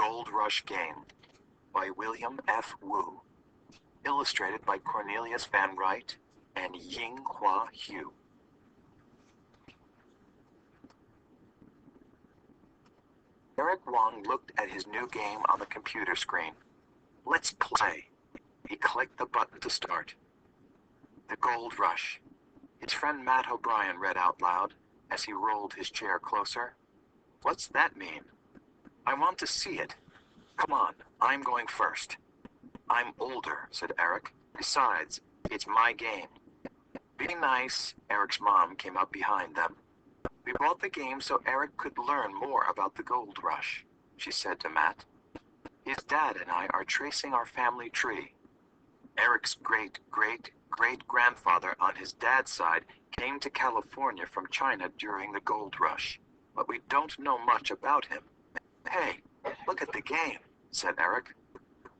Gold Rush Game by William F. Wu. Illustrated by Cornelius Van Wright and Ying-Hua Hu. Eric Wong looked at his new game on the computer screen. Let's play. He clicked the button to start. The Gold Rush. His friend Matt O'Brien read out loud as he rolled his chair closer. What's that mean? I want to see it. Come on, I'm going first. I'm older, said Eric. Besides, it's my game. Be nice, Eric's mom came up behind them. We bought the game so Eric could learn more about the gold rush, she said to Matt. His dad and I are tracing our family tree. Eric's great-great-great-grandfather on his dad's side came to California from China during the gold rush, but we don't know much about him. Hey, look at the game, said Eric.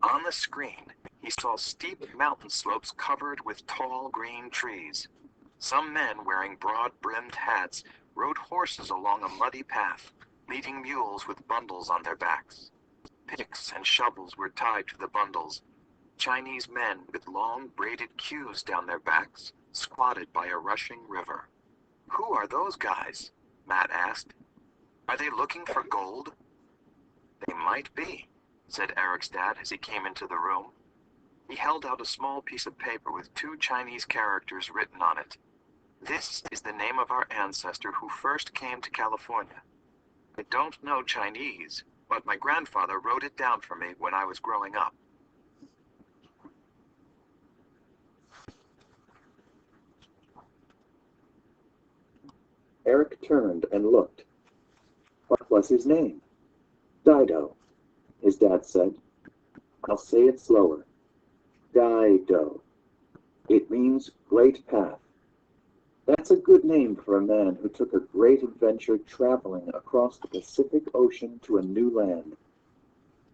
On the screen, he saw steep mountain slopes covered with tall green trees. Some men wearing broad-brimmed hats rode horses along a muddy path, leading mules with bundles on their backs. Picks and shovels were tied to the bundles. Chinese men with long braided queues down their backs squatted by a rushing river. Who are those guys? Matt asked. Are they looking for gold? They might be, said Eric's dad as he came into the room. He held out a small piece of paper with 2 Chinese characters written on it. This is the name of our ancestor who first came to California. I don't know Chinese, but my grandfather wrote it down for me when I was growing up. Eric turned and looked. What was his name? Dido, his dad said. I'll say it slower. Dido. It means great path. That's a good name for a man who took a great adventure traveling across the Pacific Ocean to a new land.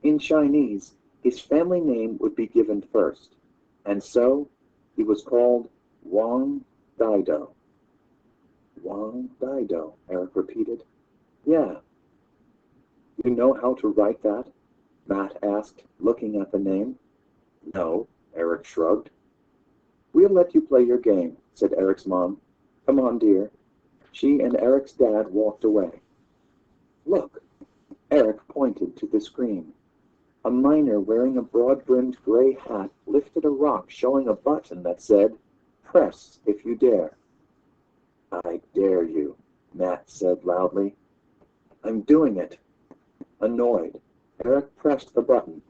In Chinese, his family name would be given first, and so he was called Wang Dido. Wang Dido, Eric repeated. Yeah. You know how to write that? Matt asked, looking at the name. No, Eric shrugged. We'll let you play your game, said Eric's mom. Come on, dear. She and Eric's dad walked away. Look, Eric pointed to the screen. A miner wearing a broad-brimmed gray hat lifted a rock showing a button that said, Press if you dare. I dare you, Matt said loudly. I'm doing it. Annoyed, Eric pressed the button.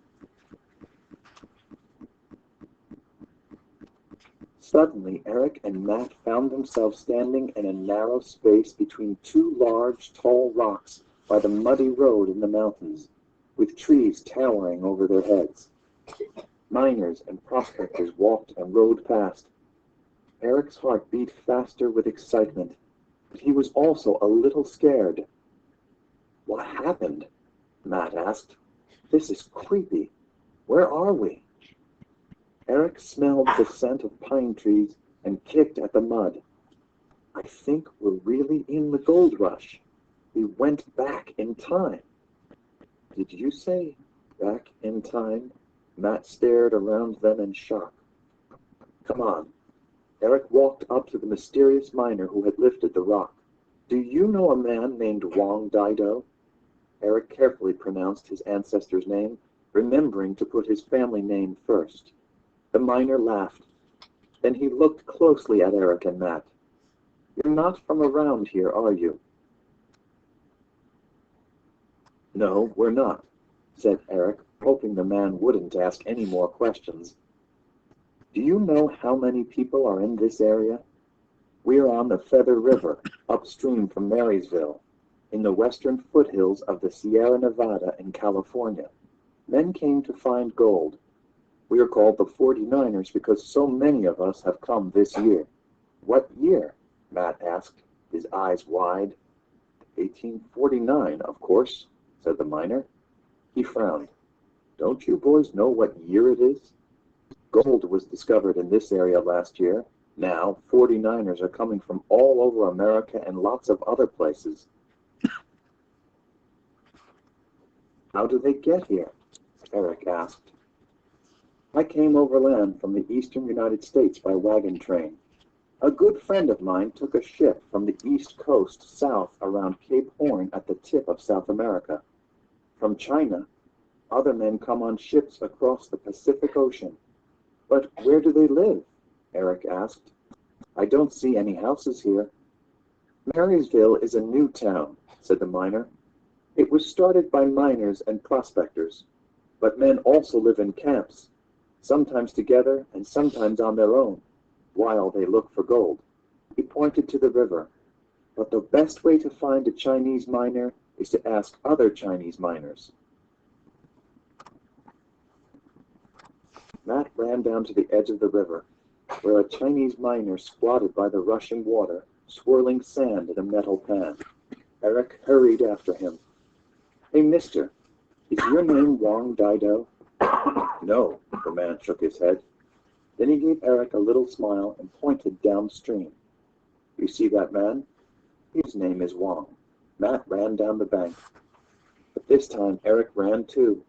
Suddenly, Eric and Matt found themselves standing in a narrow space between 2 large, tall rocks by the muddy road in the mountains, with trees towering over their heads. Miners and prospectors walked and rode past. Eric's heart beat faster with excitement, but he was also a little scared. What happened? Matt asked. This is creepy. Where are we? Eric smelled the scent of pine trees and kicked at the mud. I think we're really in the gold rush. We went back in time. Did you say back in time? Matt stared around them in shock. Come on. Eric walked up to the mysterious miner who had lifted the rock. Do you know a man named Wang Dido? Eric carefully pronounced his ancestor's name, remembering to put his family name first. The miner laughed. Then he looked closely at Eric and Matt. You're not from around here, are you? No, we're not, said Eric, hoping the man wouldn't ask any more questions. Do you know how many people are in this area? We're on the Feather River, upstream from Marysville, in the western foothills of the Sierra Nevada in California. Men came to find gold. We are called the 49ers because so many of us have come this year. What year? Matt asked, his eyes wide. 1849, of course, said the miner. He frowned. Don't you boys know what year it is? Gold was discovered in this area last year. Now, 49ers are coming from all over America and lots of other places. How do they get here? Eric asked. I came overland from the eastern United States by wagon train. A good friend of mine took a ship from the east coast south around Cape Horn at the tip of South America. From China, other men come on ships across the Pacific Ocean. But where do they live? Eric asked. I don't see any houses here. Marysville is a new town, said the miner. It was started by miners and prospectors, but men also live in camps, sometimes together and sometimes on their own, while they look for gold. He pointed to the river. But the best way to find a Chinese miner is to ask other Chinese miners. Matt ran down to the edge of the river, where a Chinese miner squatted by the rushing water, swirling sand in a metal pan. Eric hurried after him. Hey, mister, is your name Wang Dido? No, the man shook his head. Then he gave Eric a little smile and pointed downstream. You see that man? His name is Wang. Matt ran down the bank. But this time Eric ran too.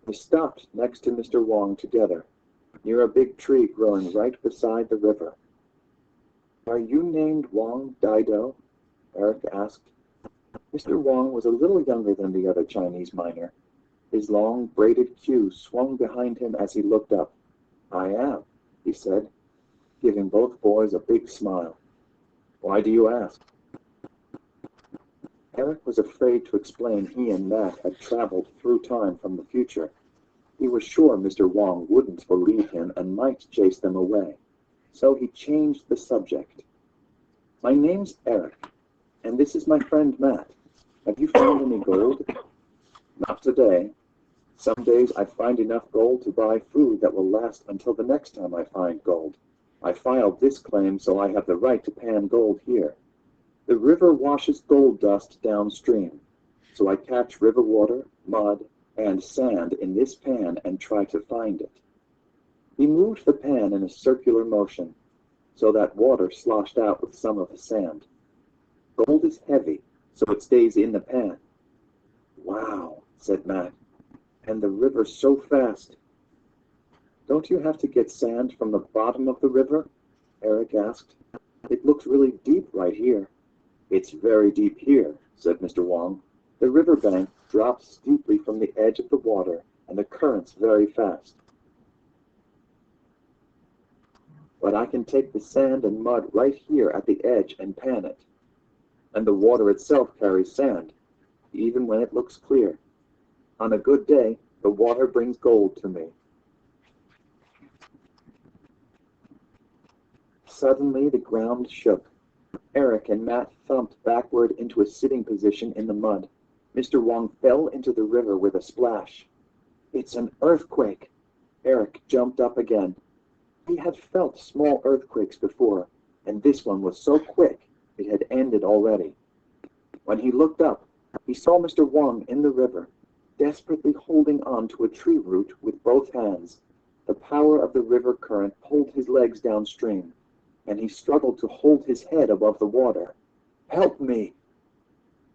They stopped next to Mr. Wang together, near a big tree growing right beside the river. Are you named Wang Dido? Eric asked. Mr. Wang was a little younger than the other Chinese miner. His long, braided queue swung behind him as he looked up. I am, he said, giving both boys a big smile. Why do you ask? Eric was afraid to explain he and Matt had traveled through time from the future. He was sure Mr. Wang wouldn't believe him and might chase them away. So he changed the subject. My name's Eric, and this is my friend Matt. Have you found any gold? Not today. Some days I find enough gold to buy food that will last until the next time I find gold. I filed this claim so I have the right to pan gold here. The river washes gold dust downstream, so I catch river water, mud, and sand in this pan and try to find it. He moved the pan in a circular motion, so that water sloshed out with some of the sand. Gold is heavy, so it stays in the pan. Wow, said Matt. And the river's so fast. Don't you have to get sand from the bottom of the river? Eric asked. It looks really deep right here. It's very deep here, said Mr. Wang. The riverbank drops steeply from the edge of the water, and the current's very fast. But I can take the sand and mud right here at the edge and pan it. And the water itself carries sand, even when it looks clear. On a good day, the water brings gold to me. Suddenly, the ground shook. Eric and Matt thumped backward into a sitting position in the mud. Mr. Wang fell into the river with a splash. It's an earthquake! Eric jumped up again. He had felt small earthquakes before, and this one was so quick it had ended already. When he looked up, he saw Mr. Wang in the river, desperately holding on to a tree root with both hands. The power of the river current pulled his legs downstream, and he struggled to hold his head above the water. Help me!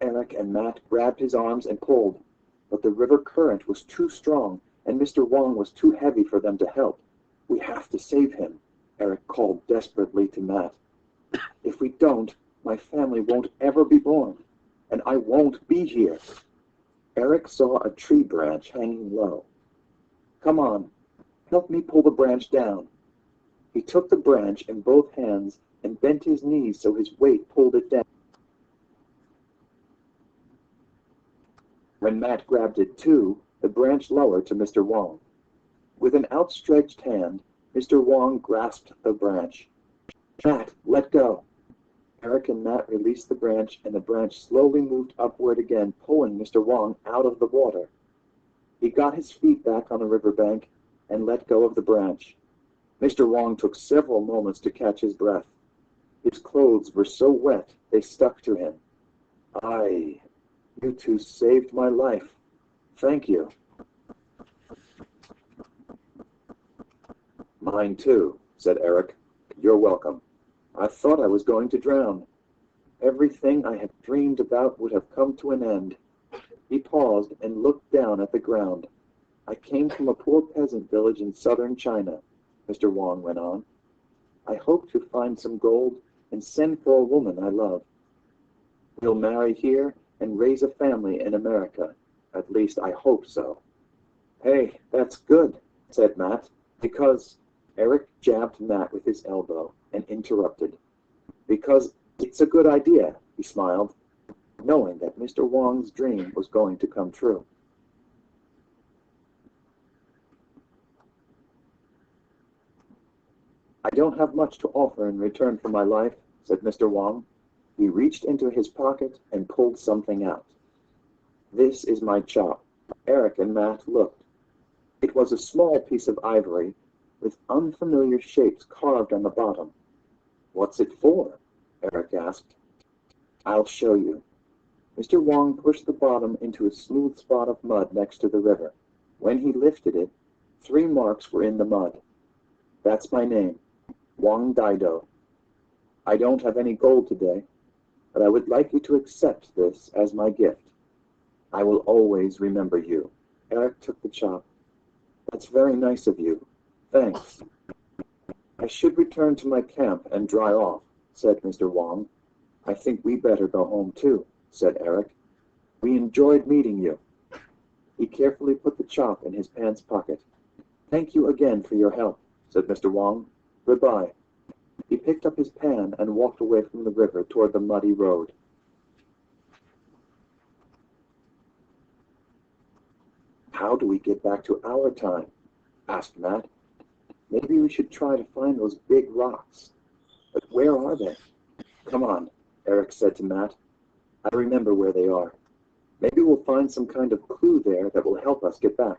Eric and Matt grabbed his arms and pulled, but the river current was too strong, and Mr. Wang was too heavy for them to help. We have to save him, Eric called desperately to Matt. If we don't, my family won't ever be born, and I won't be here. Eric saw a tree branch hanging low. Come on, help me pull the branch down. He took the branch in both hands and bent his knees so his weight pulled it down. When Matt grabbed it too, the branch lowered to Mr. Wang. With an outstretched hand, Mr. Wang grasped the branch. Matt, let go. Eric and Matt released the branch, and the branch slowly moved upward again, pulling Mr. Wang out of the water. He got his feet back on the riverbank and let go of the branch. Mr. Wang took several moments to catch his breath. His clothes were so wet they stuck to him. Aye, you two saved my life. Thank you. Mine too, said Eric. You're welcome. I thought I was going to drown. Everything I had dreamed about would have come to an end. He paused and looked down at the ground. I came from a poor peasant village in southern China, Mr. Wang went on. I hope to find some gold and send for a woman I love. We'll marry here and raise a family in America. At least I hope so. Hey, that's good, said Matt, because Eric jabbed Matt with his elbow and interrupted. Because it's a good idea, he smiled, knowing that Mr. Wang's dream was going to come true. I don't have much to offer in return for my life, said Mr. Wang. He reached into his pocket and pulled something out. This is my chop. Eric and Matt looked. It was a small piece of ivory with unfamiliar shapes carved on the bottom. What's it for? Eric asked. I'll show you. Mr. Wang pushed the bottom into a smooth spot of mud next to the river. When he lifted it, 3 marks were in the mud. That's my name, Wang Daido. I don't have any gold today, but I would like you to accept this as my gift. I will always remember you. Eric took the chop. That's very nice of you. Thanks. I should return to my camp and dry off, said Mr. Wang. I think we better go home too, said Eric. We enjoyed meeting you. He carefully put the chop in his pants pocket. Thank you again for your help, said Mr. Wang. Goodbye. He picked up his pan and walked away from the river toward the muddy road. How do we get back to our time? Asked Matt. Maybe we should try to find those big rocks. But where are they? Come on, Eric said to Matt. I remember where they are. Maybe we'll find some kind of clue there that will help us get back.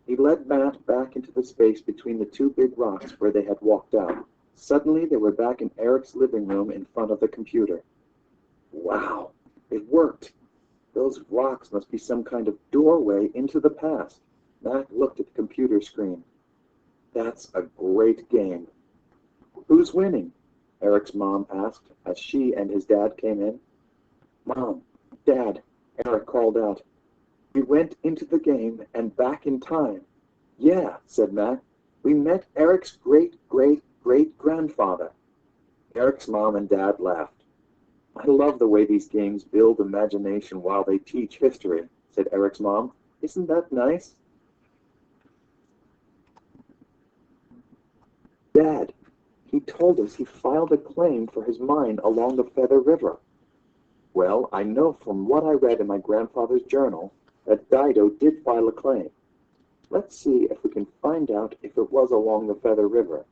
He led Matt back into the space between the 2 big rocks where they had walked out. Suddenly, they were back in Eric's living room in front of the computer. Wow, it worked. Those rocks must be some kind of doorway into the past. Matt looked at the computer screen. That's a great game. Who's winning? Eric's mom asked as she and his dad came in. Mom, Dad, Eric called out. We went into the game and back in time. Yeah, said Matt. We met Eric's great-great-great-grandfather. Eric's mom and dad laughed. I love the way these games build imagination while they teach history, said Eric's mom. Isn't that nice? Dad, he told us he filed a claim for his mine along the Feather River. Well, I know from what I read in my grandfather's journal that Dido did file a claim. Let's see if we can find out if it was along the Feather River.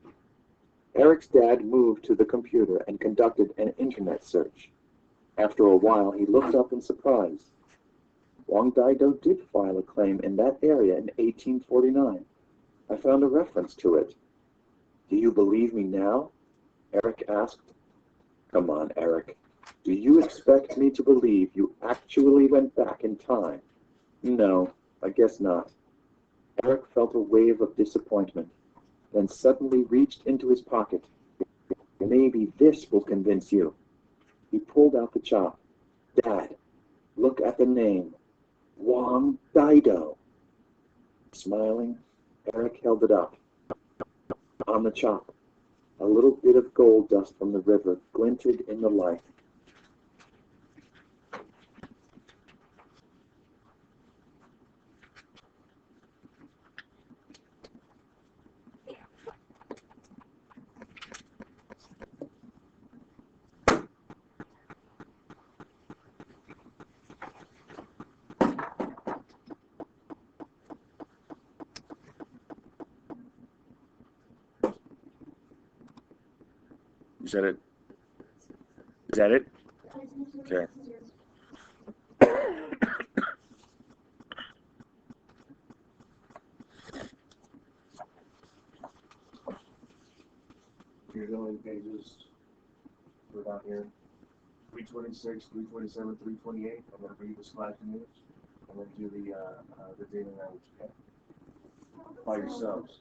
Eric's dad moved to the computer and conducted an internet search. After a while, he looked up in surprise. Wang Dido did file a claim in that area in 1849. I found a reference to it. Do you believe me now? Eric asked. Come on, Eric. Do you expect me to believe you actually went back in time? No, I guess not. Eric felt a wave of disappointment, then suddenly reached into his pocket. Maybe this will convince you. He pulled out the chop. Dad, look at the name. Wang Dido. Smiling, Eric held it up. On the chop, a little bit of gold dust from the river glinted in the light. Is that it? Is that it? Okay. Here's how many pages we're down here. 326, 327, 328. I'm going to read the slash news. I'm going to do the daily language, okay? By yourselves.